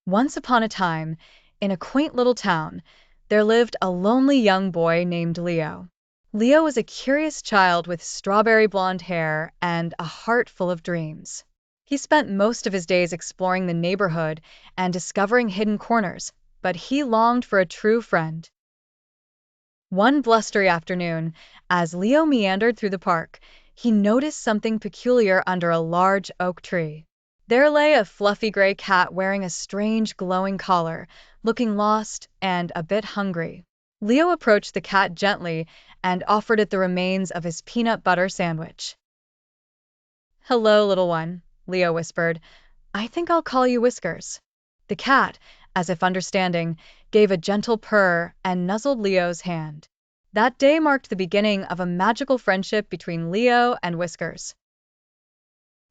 Once upon a time, in a quaint little town, there lived a lonely young boy named Leo. Leo was a curious child with strawberry blonde hair and a heart full of dreams. He spent most of his days exploring the neighborhood and discovering hidden corners, but he longed for a true friend. One blustery afternoon, as Leo meandered through the park, he noticed something peculiar under a large oak tree. There lay a fluffy gray cat wearing a strange glowing collar, looking lost and a bit hungry. Leo approached the cat gently and offered it the remains of his peanut butter sandwich. "Hello, little one," Leo whispered. "I think I'll call you Whiskers." The cat, as if understanding, gave a gentle purr and nuzzled Leo's hand. That day marked the beginning of a magical friendship between Leo and Whiskers.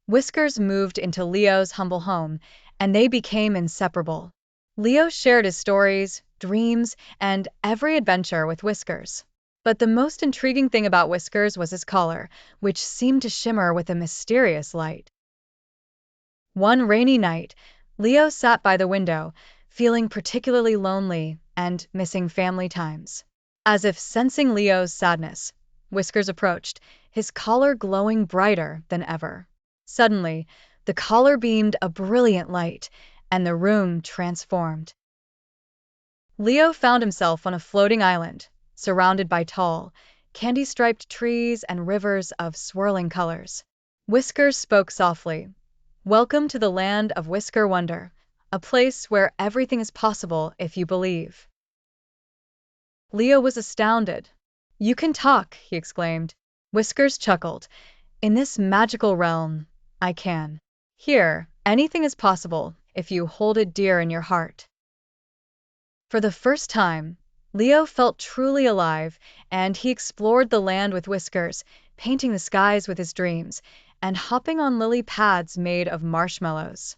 Whiskers moved into Leo's humble home, and they became inseparable. Leo shared his stories, dreams, and every adventure with Whiskers. But the most intriguing thing about Whiskers was his collar, which seemed to shimmer with a mysterious light. One rainy night, Leo sat by the window, feeling particularly lonely and missing family times. As if sensing Leo's sadness, Whiskers approached, his collar glowing brighter than ever. Suddenly, the collar beamed a brilliant light, and the room transformed. Leo found himself on a floating island, surrounded by tall, candy-striped trees and rivers of swirling colors. Whiskers spoke softly. "Welcome to the land of Whisker Wonder, a place where everything is possible if you believe." Leo was astounded. "You can talk," he exclaimed. Whiskers chuckled. "In this magical realm, I can. Here, anything is possible if you hold it dear in your heart." For the first time, Leo felt truly alive, and he explored the land with Whiskers, painting the skies with his dreams, and hopping on lily pads made of marshmallows.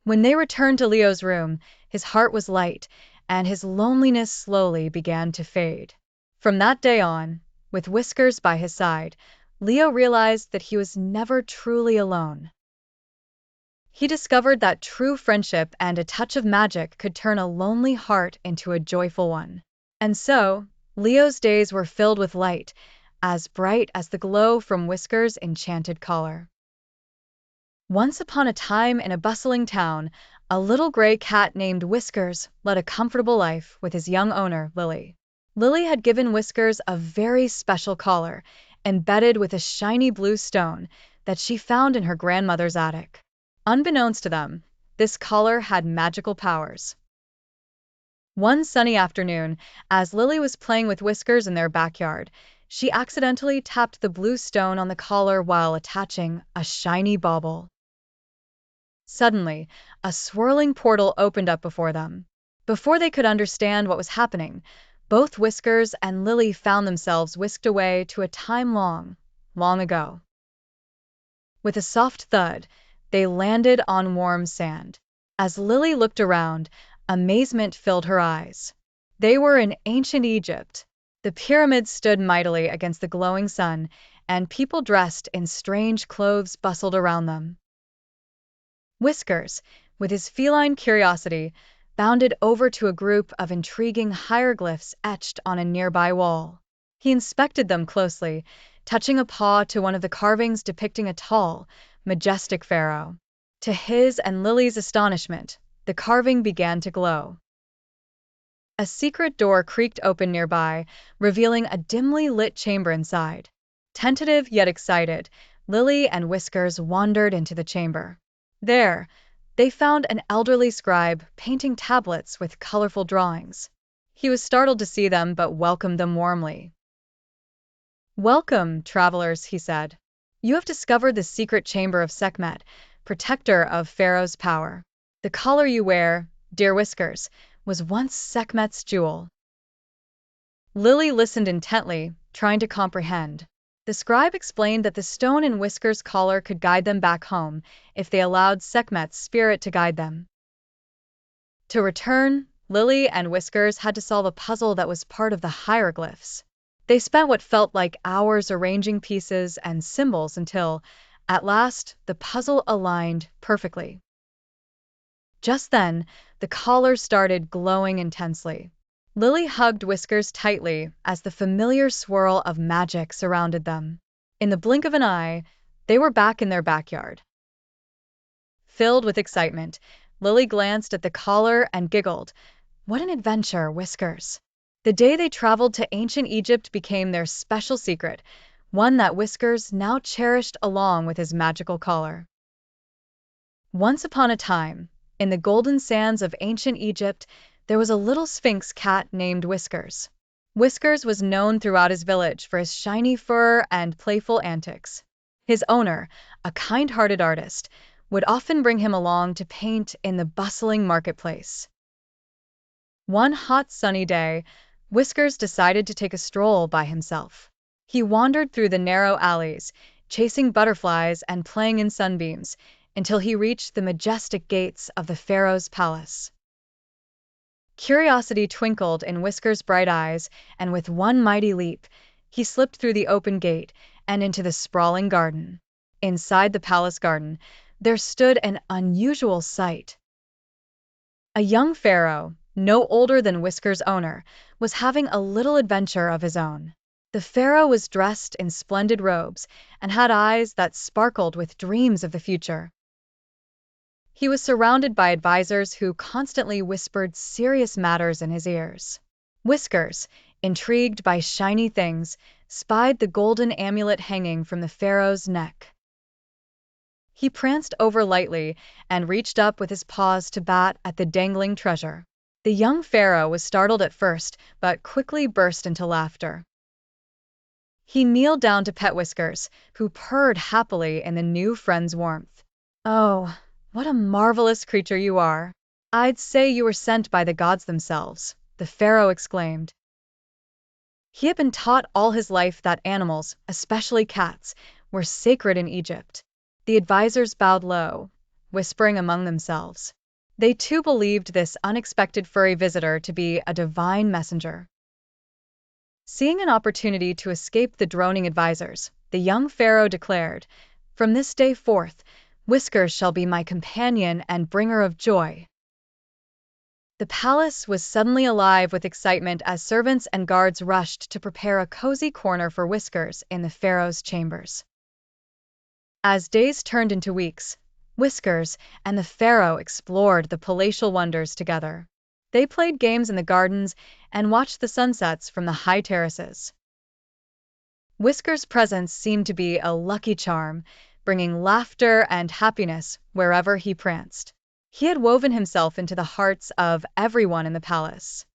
When they returned to Leo's room, his heart was light, and his loneliness slowly began to fade. From that day on, with Whiskers by his side, Leo realized that he was never truly alone. He discovered that true friendship and a touch of magic could turn a lonely heart into a joyful one. And so, Leo's days were filled with light, as bright as the glow from Whiskers' enchanted collar. Once upon a time in a bustling town, a little gray cat named Whiskers led a comfortable life with his young owner, Lily. Lily had given Whiskers a very special collar, embedded with a shiny blue stone that she found in her grandmother's attic. Unbeknownst to them, this collar had magical powers. One sunny afternoon, as Lily was playing with Whiskers in their backyard, she accidentally tapped the blue stone on the collar while attaching a shiny bauble. Suddenly, a swirling portal opened up before them. Before they could understand what was happening, both Whiskers and Lily found themselves whisked away to a time long, long ago. With a soft thud, they landed on warm sand. As Lily looked around, amazement filled her eyes. They were in ancient Egypt. The pyramids stood mightily against the glowing sun, and people dressed in strange clothes bustled around them. Whiskers, with his feline curiosity, bounded over to a group of intriguing hieroglyphs etched on a nearby wall. He inspected them closely, touching a paw to one of the carvings depicting a tall, majestic pharaoh. To his and Lily's astonishment, the carving began to glow. A secret door creaked open nearby, revealing a dimly lit chamber inside. Tentative yet excited, Lily and Whiskers wandered into the chamber. There, they found an elderly scribe painting tablets with colorful drawings. He was startled to see them but welcomed them warmly. "Welcome, travelers," he said. "You have discovered the secret chamber of Sekhmet, protector of Pharaoh's power. The collar you wear, dear Whiskers, was once Sekhmet's jewel." Lily listened intently, trying to comprehend. The scribe explained that the stone in Whiskers' collar could guide them back home if they allowed Sekhmet's spirit to guide them. To return, Lily and Whiskers had to solve a puzzle that was part of the hieroglyphs. They spent what felt like hours arranging pieces and symbols until, at last, the puzzle aligned perfectly. Just then, the collar started glowing intensely. Lily hugged Whiskers tightly as the familiar swirl of magic surrounded them. In the blink of an eye, they were back in their backyard. Filled with excitement, Lily glanced at the collar and giggled. What an adventure, Whiskers! The day they traveled to ancient Egypt became their special secret, one that Whiskers now cherished along with his magical collar. Once upon a time, in the golden sands of ancient Egypt, there was a little Sphinx cat named Whiskers. Whiskers was known throughout his village for his shiny fur and playful antics. His owner, a kind-hearted artist, would often bring him along to paint in the bustling marketplace. One hot sunny day, Whiskers decided to take a stroll by himself. He wandered through the narrow alleys, chasing butterflies and playing in sunbeams, until he reached the majestic gates of the pharaoh's palace. Curiosity twinkled in Whiskers' bright eyes, and with one mighty leap, he slipped through the open gate and into the sprawling garden. Inside the palace garden, there stood an unusual sight. A young pharaoh, no older than Whiskers' owner, was having a little adventure of his own. The pharaoh was dressed in splendid robes and had eyes that sparkled with dreams of the future. He was surrounded by advisors who constantly whispered serious matters in his ears. Whiskers, intrigued by shiny things, spied the golden amulet hanging from the pharaoh's neck. He pranced over lightly and reached up with his paws to bat at the dangling treasure. The young pharaoh was startled at first, but quickly burst into laughter. He kneeled down to pet Whiskers, who purred happily in the new friend's warmth. "Oh, what a marvelous creature you are! I'd say you were sent by the gods themselves," the pharaoh exclaimed. He had been taught all his life that animals, especially cats, were sacred in Egypt. The advisors bowed low, whispering among themselves. They too believed this unexpected furry visitor to be a divine messenger. Seeing an opportunity to escape the droning advisors, the young pharaoh declared, "From this day forth, Whiskers shall be my companion and bringer of joy." The palace was suddenly alive with excitement as servants and guards rushed to prepare a cozy corner for Whiskers in the pharaoh's chambers. As days turned into weeks, Whiskers and the pharaoh explored the palatial wonders together. They played games in the gardens and watched the sunsets from the high terraces. Whiskers' presence seemed to be a lucky charm, bringing laughter and happiness wherever he pranced. He had woven himself into the hearts of everyone in the palace,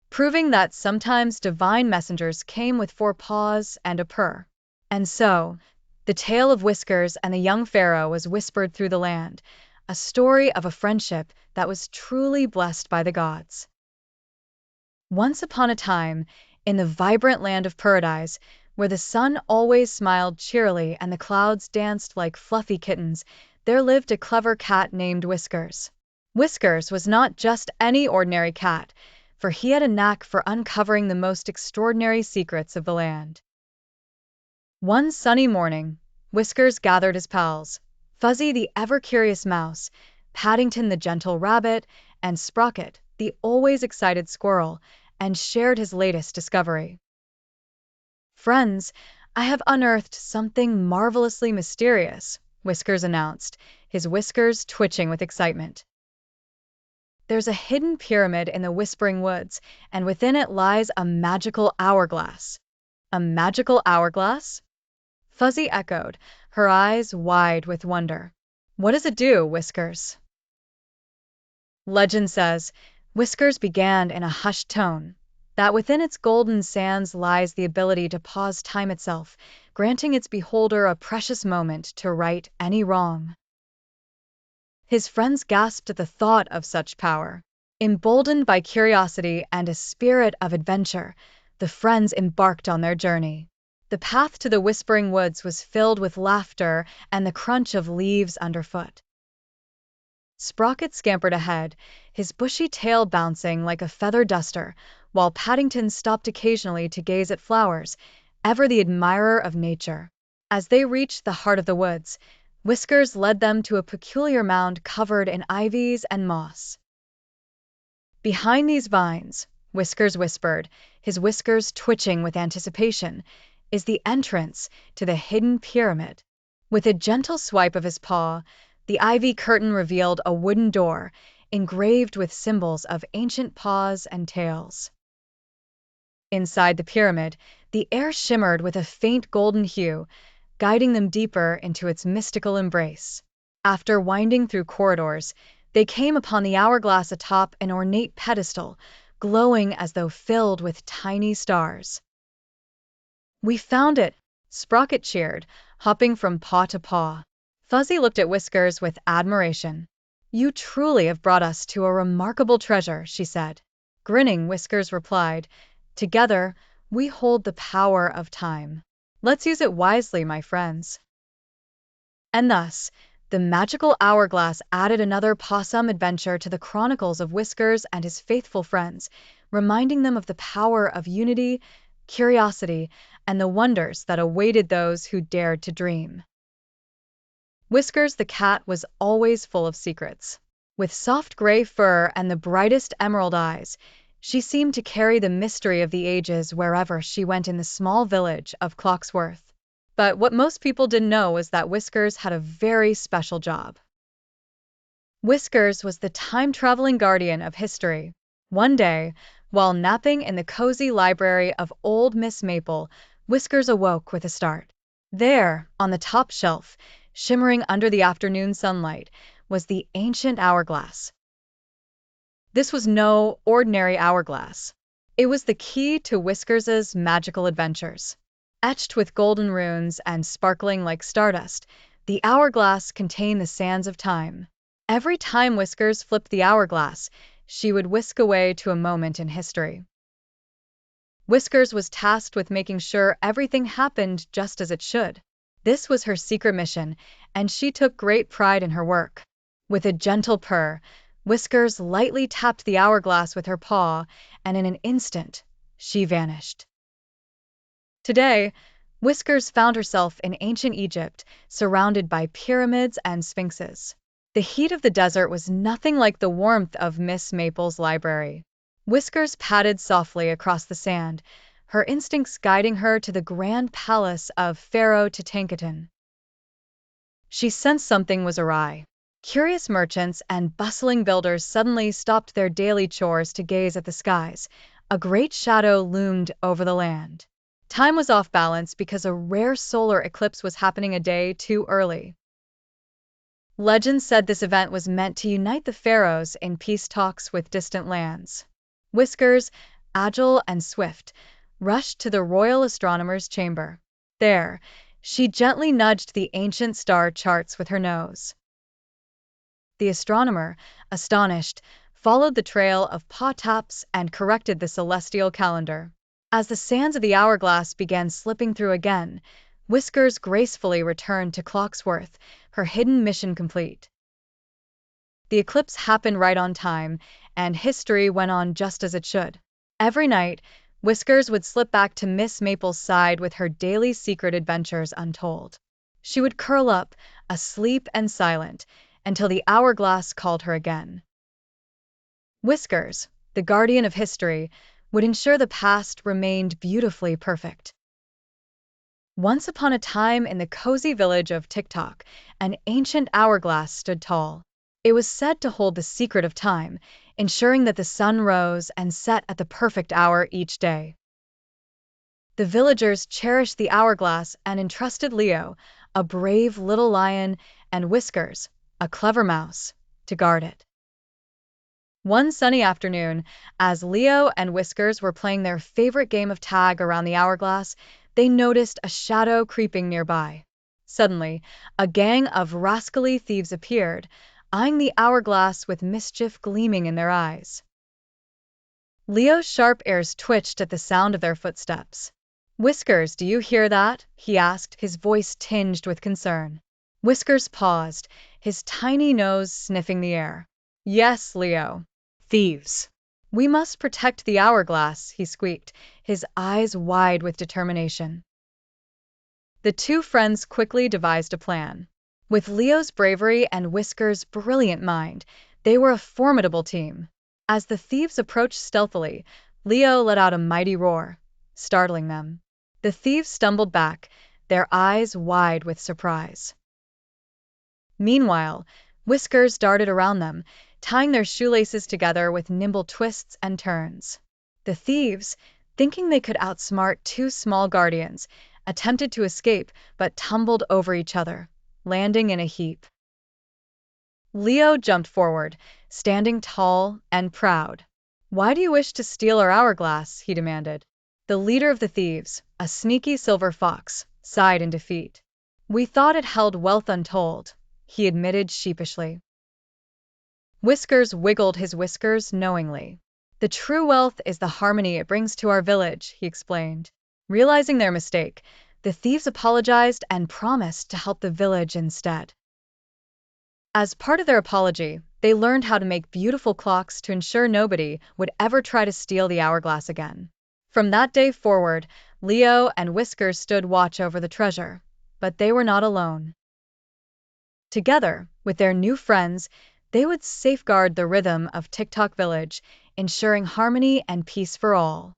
proving that sometimes divine messengers came with 4 paws and a purr. And so, the tale of Whiskers and the young pharaoh was whispered through the land, a story of a friendship that was truly blessed by the gods. Once upon a time, in the vibrant land of Paradise, where the sun always smiled cheerily and the clouds danced like fluffy kittens, there lived a clever cat named Whiskers. Whiskers was not just any ordinary cat, for he had a knack for uncovering the most extraordinary secrets of the land. One sunny morning, Whiskers gathered his pals, Fuzzy the ever-curious mouse, Paddington the gentle rabbit, and Sprocket, the always excited squirrel, and shared his latest discovery. "Friends, I have unearthed something marvelously mysterious," Whiskers announced, his whiskers twitching with excitement. "There's a hidden pyramid in the Whispering Woods, and within it lies a magical hourglass." "A magical hourglass?" Fuzzy echoed, her eyes wide with wonder. "What does it do, Whiskers?" "Legend says," Whiskers began in a hushed tone, "that within its golden sands lies the ability to pause time itself, granting its beholder a precious moment to right any wrong." His friends gasped at the thought of such power. Emboldened by curiosity and a spirit of adventure, the friends embarked on their journey. The path to the Whispering Woods was filled with laughter and the crunch of leaves underfoot. Sprocket scampered ahead, his bushy tail bouncing like a feather duster, while Paddington stopped occasionally to gaze at flowers, ever the admirer of nature. As they reached the heart of the woods, Whiskers led them to a peculiar mound covered in ivies and moss. Behind these vines, Whiskers whispered, his whiskers twitching with anticipation, is the entrance to the hidden pyramid. With a gentle swipe of his paw, the ivy curtain revealed a wooden door engraved with symbols of ancient paws and tails. Inside the pyramid, the air shimmered with a faint golden hue, guiding them deeper into its mystical embrace. After winding through corridors, they came upon the hourglass atop an ornate pedestal, glowing as though filled with tiny stars. "We found it!" Sprocket cheered, hopping from paw to paw. Fuzzy looked at Whiskers with admiration. "You truly have brought us to a remarkable treasure," she said. Grinning, Whiskers replied, "Together, we hold the power of time. Let's use it wisely, my friends." And thus, the magical hourglass added another possum adventure to the chronicles of Whiskers and his faithful friends, reminding them of the power of unity, curiosity, and the wonders that awaited those who dared to dream. Whiskers the cat was always full of secrets. With soft gray fur and the brightest emerald eyes, she seemed to carry the mystery of the ages wherever she went in the small village of Clocksworth. But what most people didn't know was that Whiskers had a very special job. Whiskers was the time-traveling guardian of history. One day, while napping in the cozy library of old Miss Maple, Whiskers awoke with a start. There, on the top shelf, shimmering under the afternoon sunlight, was the ancient hourglass. This was no ordinary hourglass. It was the key to Whiskers's magical adventures. Etched with golden runes and sparkling like stardust, the hourglass contained the sands of time. Every time Whiskers flipped the hourglass, she would whisk away to a moment in history. Whiskers was tasked with making sure everything happened just as it should. This was her secret mission, and she took great pride in her work. With a gentle purr, Whiskers lightly tapped the hourglass with her paw, and in an instant, she vanished. Today, Whiskers found herself in ancient Egypt, surrounded by pyramids and sphinxes. The heat of the desert was nothing like the warmth of Miss Maple's library. Whiskers padded softly across the sand, her instincts guiding her to the grand palace of Pharaoh Tutankhamun. She sensed something was awry. Curious merchants and bustling builders suddenly stopped their daily chores to gaze at the skies. A great shadow loomed over the land. Time was off balance because a rare solar eclipse was happening a day too early. Legend said this event was meant to unite the pharaohs in peace talks with distant lands. Whiskers, agile and swift, rushed to the royal astronomer's chamber. There, she gently nudged the ancient star charts with her nose. The astronomer, astonished, followed the trail of paw taps and corrected the celestial calendar. As the sands of the hourglass began slipping through again, Whiskers gracefully returned to Clocksworth, her hidden mission complete. The eclipse happened right on time, and history went on just as it should. Every night, Whiskers would slip back to Miss Maple's side with her daily secret adventures untold. She would curl up, asleep and silent, until the hourglass called her again. Whiskers, the guardian of history, would ensure the past remained beautifully perfect. Once upon a time in the cozy village of Tiktok, an ancient hourglass stood tall. It was said to hold the secret of time, ensuring that the sun rose and set at the perfect hour each day. The villagers cherished the hourglass and entrusted Leo, a brave little lion, and Whiskers, a clever mouse, to guard it. One sunny afternoon, as Leo and Whiskers were playing their favorite game of tag around the hourglass, they noticed a shadow creeping nearby. Suddenly, a gang of rascally thieves appeared, eyeing the hourglass with mischief gleaming in their eyes. Leo's sharp ears twitched at the sound of their footsteps. "Whiskers, do you hear that?" he asked, his voice tinged with concern. Whiskers paused, his tiny nose sniffing the air. "Yes, Leo. Thieves. We must protect the hourglass," he squeaked, his eyes wide with determination. The two friends quickly devised a plan. With Leo's bravery and Whiskers' brilliant mind, they were a formidable team. As the thieves approached stealthily, Leo let out a mighty roar, startling them. The thieves stumbled back, their eyes wide with surprise. Meanwhile, Whiskers darted around them, tying their shoelaces together with nimble twists and turns. The thieves, thinking they could outsmart two small guardians, attempted to escape but tumbled over each other, landing in a heap. Leo jumped forward, standing tall and proud. "Why do you wish to steal our hourglass?" he demanded. The leader of the thieves, a sneaky silver fox, sighed in defeat. "We thought it held wealth untold," he admitted sheepishly. Whiskers wiggled his whiskers knowingly. "The true wealth is the harmony it brings to our village," he explained. Realizing their mistake, the thieves apologized and promised to help the village instead. As part of their apology, they learned how to make beautiful clocks to ensure nobody would ever try to steal the hourglass again. From that day forward, Leo and Whiskers stood watch over the treasure, but they were not alone. Together, with their new friends, they would safeguard the rhythm of Tick-Tock Village, ensuring harmony and peace for all.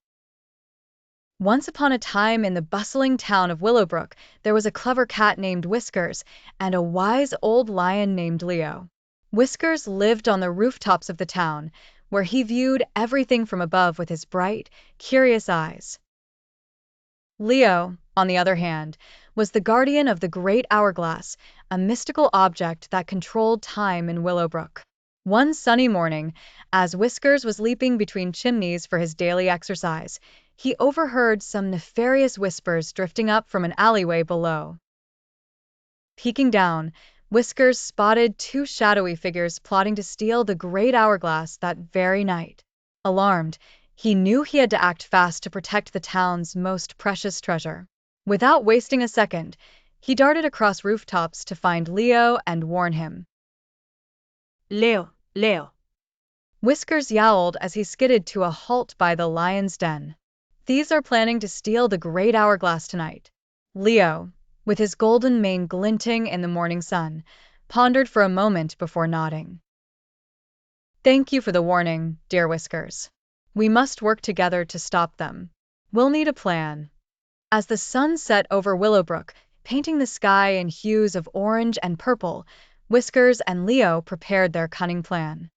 Once upon a time in the bustling town of Willowbrook, there was a clever cat named Whiskers and a wise old lion named Leo. Whiskers lived on the rooftops of the town, where he viewed everything from above with his bright, curious eyes. Leo, on the other hand, was the guardian of the Great Hourglass, a mystical object that controlled time in Willowbrook. One sunny morning, as Whiskers was leaping between chimneys for his daily exercise, he overheard some nefarious whispers drifting up from an alleyway below. Peeking down, Whiskers spotted two shadowy figures plotting to steal the Great Hourglass that very night. Alarmed, he knew he had to act fast to protect the town's most precious treasure. Without wasting a second, he darted across rooftops to find Leo and warn him. Leo, Leo. Whiskers yowled as he skidded to a halt by the lion's den. "Thieves are planning to steal the Great Hourglass tonight." Leo, with his golden mane glinting in the morning sun, pondered for a moment before nodding. "Thank you for the warning, dear Whiskers. We must work together to stop them. We'll need a plan." As the sun set over Willowbrook, painting the sky in hues of orange and purple, Whiskers and Leo prepared their cunning plan.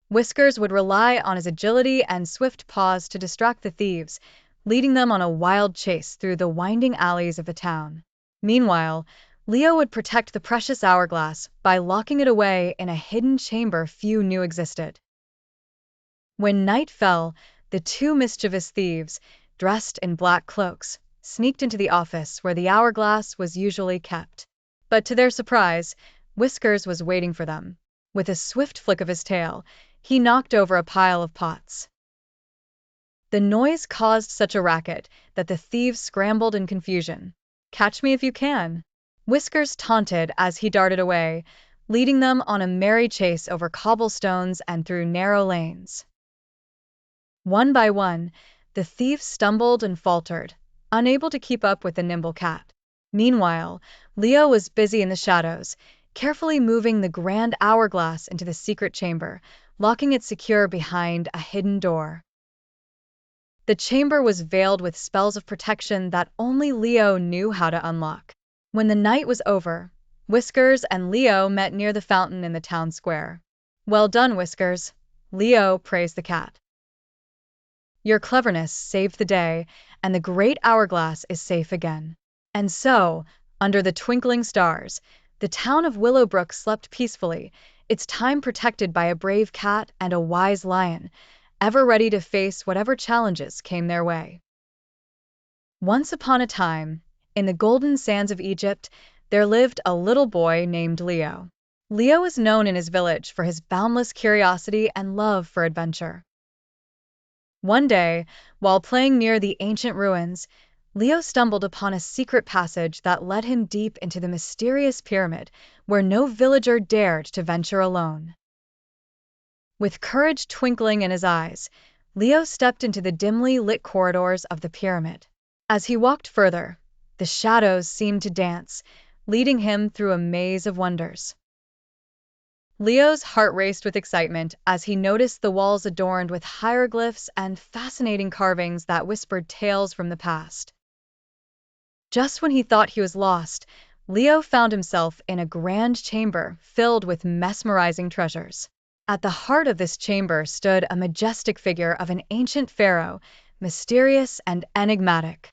Whiskers would rely on his agility and swift paws to distract the thieves, leading them on a wild chase through the winding alleys of the town. Meanwhile, Leo would protect the precious hourglass by locking it away in a hidden chamber few knew existed. When night fell, the two mischievous thieves, dressed in black cloaks, sneaked into the office where the hourglass was usually kept. But to their surprise, Whiskers was waiting for them. With a swift flick of his tail, he knocked over a pile of pots. The noise caused such a racket that the thieves scrambled in confusion. "Catch me if you can," Whiskers taunted as he darted away, leading them on a merry chase over cobblestones and through narrow lanes. One by one, the thieves stumbled and faltered, unable to keep up with the nimble cat. Meanwhile, Leo was busy in the shadows, carefully moving the grand hourglass into the secret chamber, locking it secure behind a hidden door. The chamber was veiled with spells of protection that only Leo knew how to unlock. When the night was over, Whiskers and Leo met near the fountain in the town square. "Well done, Whiskers," Leo praised the cat. "Your cleverness saved the day, and the Great Hourglass is safe again." And so, under the twinkling stars, the town of Willowbrook slept peacefully, its time protected by a brave cat and a wise lion, ever ready to face whatever challenges came their way. Once upon a time, in the golden sands of Egypt, there lived a little boy named Leo. Leo was known in his village for his boundless curiosity and love for adventure. One day, while playing near the ancient ruins, Leo stumbled upon a secret passage that led him deep into the mysterious pyramid, where no villager dared to venture alone. With courage twinkling in his eyes, Leo stepped into the dimly lit corridors of the pyramid. As he walked further, the shadows seemed to dance, leading him through a maze of wonders. Leo's heart raced with excitement as he noticed the walls adorned with hieroglyphs and fascinating carvings that whispered tales from the past. Just when he thought he was lost, Leo found himself in a grand chamber filled with mesmerizing treasures. At the heart of this chamber stood a majestic figure of an ancient pharaoh, mysterious and enigmatic.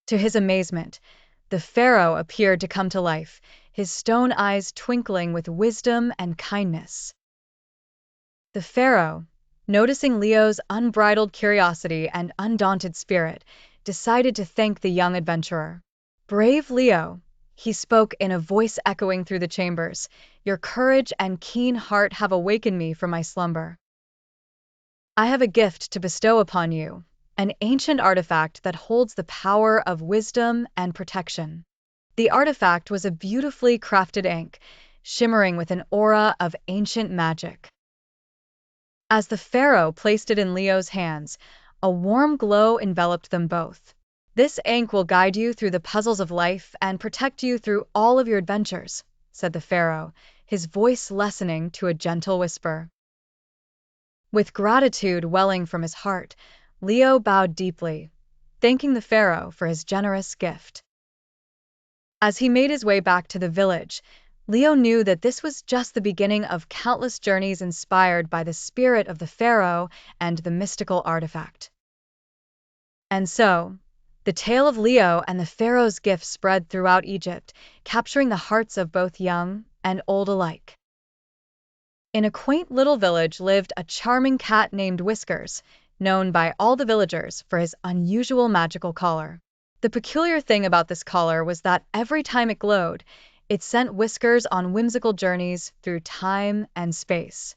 To his amazement, the pharaoh appeared to come to life, his stone eyes twinkling with wisdom and kindness. The pharaoh, noticing Leo's unbridled curiosity and undaunted spirit, decided to thank the young adventurer. "Brave Leo," he spoke in a voice echoing through the chambers, "your courage and keen heart have awakened me from my slumber. I have a gift to bestow upon you, an ancient artifact that holds the power of wisdom and protection." The artifact was a beautifully crafted ink, shimmering with an aura of ancient magic. As the pharaoh placed it in Leo's hands, a warm glow enveloped them both. "This ink will guide you through the puzzles of life and protect you through all of your adventures," said the pharaoh, his voice lessening to a gentle whisper. With gratitude welling from his heart, Leo bowed deeply, thanking the pharaoh for his generous gift. As he made his way back to the village, Leo knew that this was just the beginning of countless journeys inspired by the spirit of the pharaoh and the mystical artifact. And so, the tale of Leo and the pharaoh's gift spread throughout Egypt, capturing the hearts of both young and old alike. In a quaint little village lived a charming cat named Whiskers, known by all the villagers for his unusual magical collar. The peculiar thing about this collar was that every time it glowed, it sent Whiskers on whimsical journeys through time and space.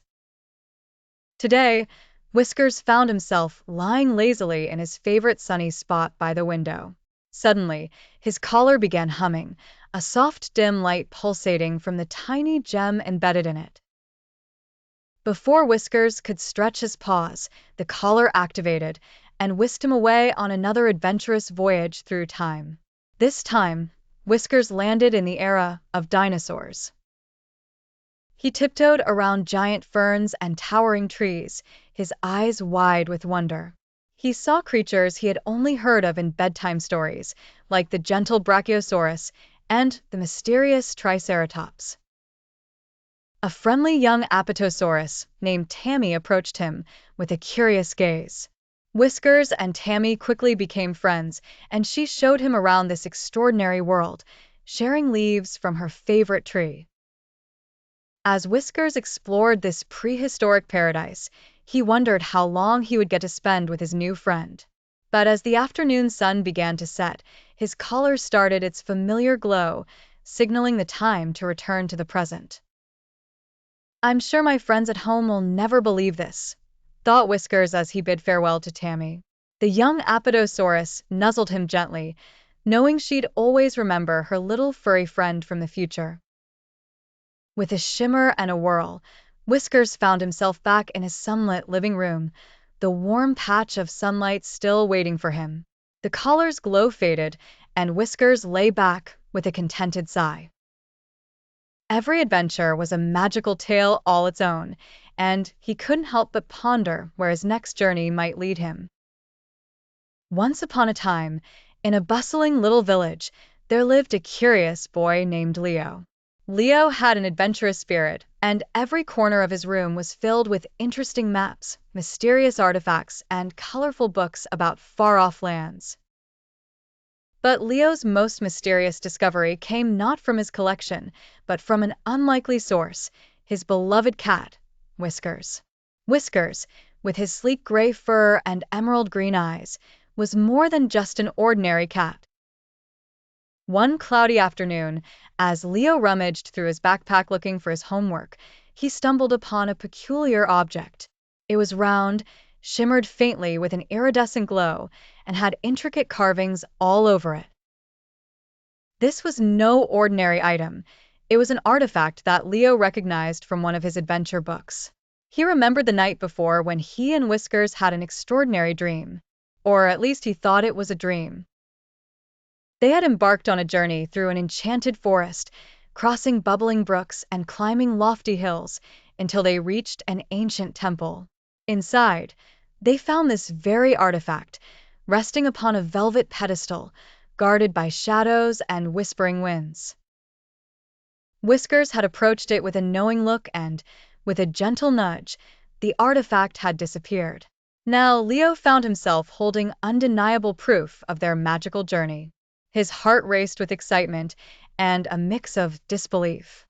Today, Whiskers found himself lying lazily in his favorite sunny spot by the window. Suddenly, his collar began humming, a soft dim light pulsating from the tiny gem embedded in it. Before Whiskers could stretch his paws, the collar activated and whisked him away on another adventurous voyage through time. This time, Whiskers landed in the era of dinosaurs. He tiptoed around giant ferns and towering trees, his eyes wide with wonder. He saw creatures he had only heard of in bedtime stories, like the gentle Brachiosaurus and the mysterious Triceratops. A friendly young Apatosaurus named Tammy approached him with a curious gaze. Whiskers and Tammy quickly became friends, and she showed him around this extraordinary world, sharing leaves from her favorite tree. As Whiskers explored this prehistoric paradise, he wondered how long he would get to spend with his new friend. But as the afternoon sun began to set, his collar started its familiar glow, signaling the time to return to the present. "I'm sure my friends at home will never believe this," thought Whiskers as he bid farewell to Tammy. The young Apatosaurus nuzzled him gently, knowing she'd always remember her little furry friend from the future. With a shimmer and a whirl, Whiskers found himself back in his sunlit living room, the warm patch of sunlight still waiting for him. The collar's glow faded, and Whiskers lay back with a contented sigh. Every adventure was a magical tale all its own, and he couldn't help but ponder where his next journey might lead him. Once upon a time, in a bustling little village, there lived a curious boy named Leo. Leo had an adventurous spirit, and every corner of his room was filled with interesting maps, mysterious artifacts, and colorful books about far-off lands. But Leo's most mysterious discovery came not from his collection, but from an unlikely source, his beloved cat, Whiskers. Whiskers, with his sleek gray fur and emerald green eyes, was more than just an ordinary cat. One cloudy afternoon, as Leo rummaged through his backpack looking for his homework, he stumbled upon a peculiar object. It was round, shimmered faintly with an iridescent glow, and had intricate carvings all over it. This was no ordinary item. It was an artifact that Leo recognized from one of his adventure books. He remembered the night before when he and Whiskers had an extraordinary dream. Or at least he thought it was a dream. They had embarked on a journey through an enchanted forest, crossing bubbling brooks and climbing lofty hills until they reached an ancient temple. Inside, they found this very artifact, resting upon a velvet pedestal, guarded by shadows and whispering winds. Whiskers had approached it with a knowing look and, with a gentle nudge, the artifact had disappeared. Now Leo found himself holding undeniable proof of their magical journey. His heart raced with excitement and a mix of disbelief.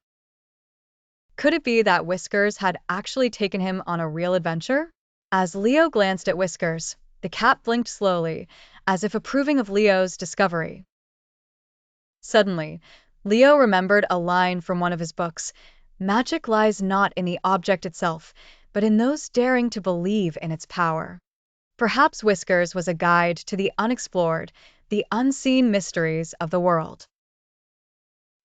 Could it be that Whiskers had actually taken him on a real adventure? As Leo glanced at Whiskers, the cat blinked slowly, as if approving of Leo's discovery. Suddenly, Leo remembered a line from one of his books: "Magic lies not in the object itself, but in those daring to believe in its power." Perhaps Whiskers was a guide to the unexplored, the unseen mysteries of the world.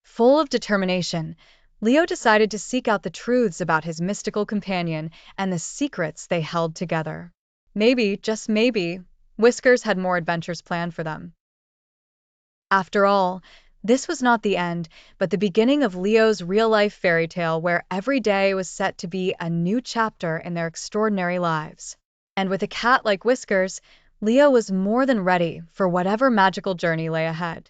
Full of determination, Leo decided to seek out the truths about his mystical companion and the secrets they held together. Maybe, just maybe, Whiskers had more adventures planned for them. After all, this was not the end, but the beginning of Leo's real-life fairy tale where every day was set to be a new chapter in their extraordinary lives. And with a cat like Whiskers, Leo was more than ready for whatever magical journey lay ahead.